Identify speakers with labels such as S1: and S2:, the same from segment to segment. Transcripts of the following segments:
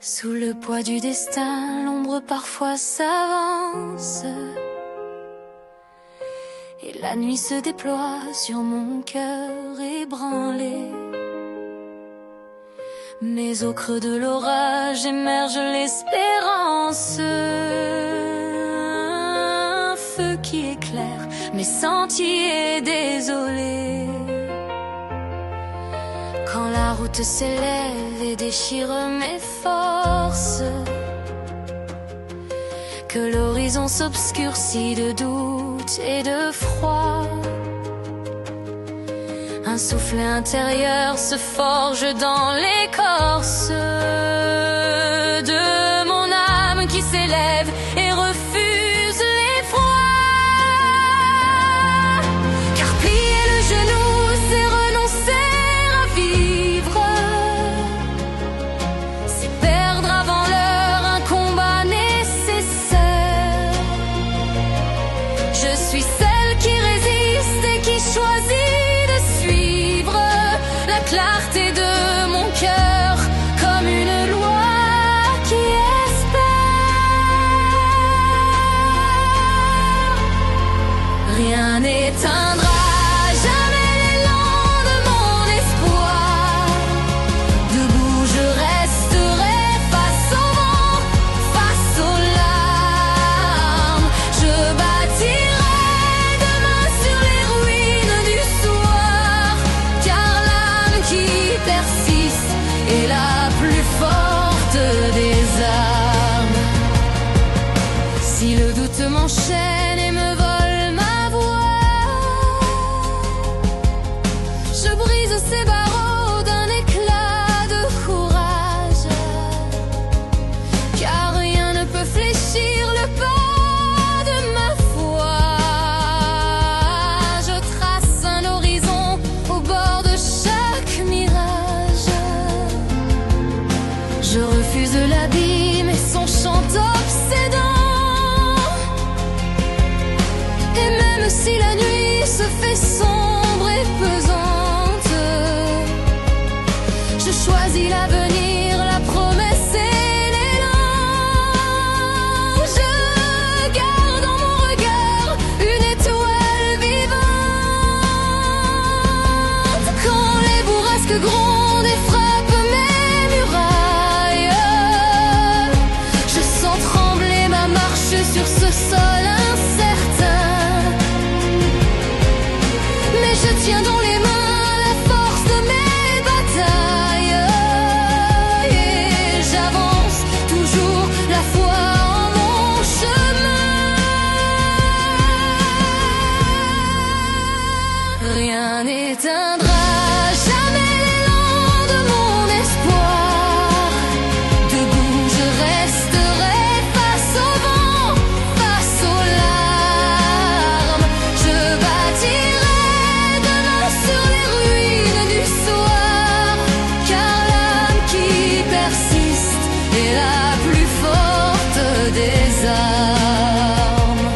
S1: Sous le poids du destin, l'ombre parfois s'avance et la nuit se déploie sur mon cœur ébranlé. Mais au creux de l'orage émerge l'espérance, un feu qui éclaire mes sentiers désolés. Quand la route s'élève et déchire mes forces, que l'horizon s'obscurcit de doute et de froid, un souffle intérieur se forge dans l'écorce de mon âme qui s'élève et refuse l'effroi. Car plier le genou, c'est renoncer à vivre, c'est perdre avant l'heure un combat nécessaire. Je suis celle qui résiste et qui choisit la clarté de mon cœur comme une loi qui espère. Rien n'éteindra jamais l'élan de mon espoir. Debout je resterai face au vent, face aux larmes. Je bâtirai demain sur les ruines du soir, car qui persiste est la plus forte des armes. Si le doute m'enchaîne et me vole ma voix, je brise ces barreaux d'un éclat de courage, car rien ne peut fléchir le pas de ma foi. Je trace un horizon au bord de chaque mirage. Je refuse l'abîme et son chant obsédant. Et même si la nuit se fait sombre et pesante, je choisis l'avenir, la promesse et l'élan. Je garde dans mon regard une étoile vivante. Quand les bourrasques grondent et frappent mes murailles, je sens trembler ma marche sur ce sol incertain. Mais je tiens dans les mains la force de mes batailles, et j'avance toujours la foi en mon chemin. Rien n'éteindra jamais l'élan de mon espoir. Debout je resterai face au vent, face aux larmes. Je bâtirai demain sur les ruines du soir, car l'âme qui persiste est la plus forte des armes.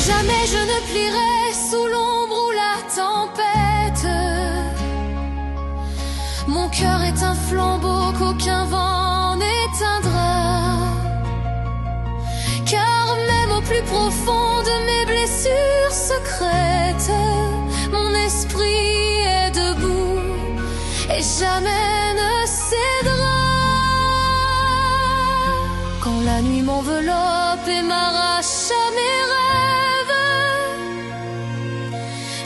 S1: Jamais je ne plierai sous l'ombre ou la tempête. Mon cœur est un flambeau qu'aucun vent n'éteindra, car même au plus profond de mes blessures secrètes, mon esprit est debout et jamais ne cédera. Quand la nuit m'enveloppe et m'arrache à mes rêves,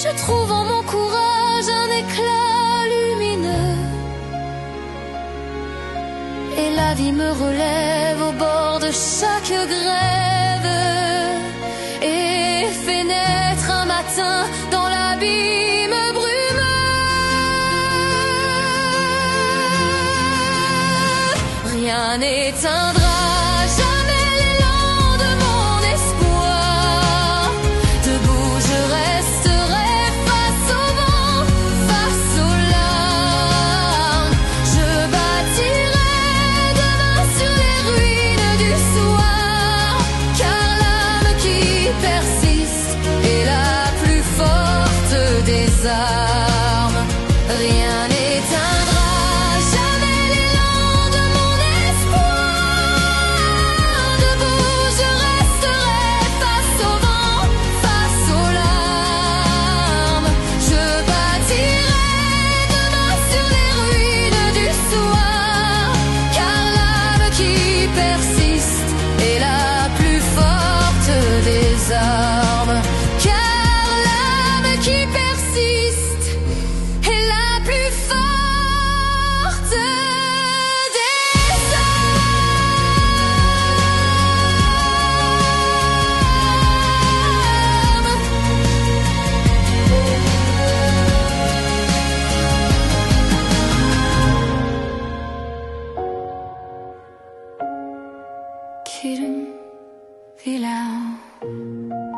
S1: je trouve en mon courage un éclat lumineux, et la vie me relève au bord de chaque grève et fait naître un matin dans l'abîme brumeux. Rien n'éteindra jamais l'élan de mon espoir. Debout je resterai face au vent, face aux larmes. Je bâtirai demain sur les ruines du soir, car l'âme qui persiste est la plus forte des armes. Rien n'éteindra jamais l'élan de mon espoir. vilain.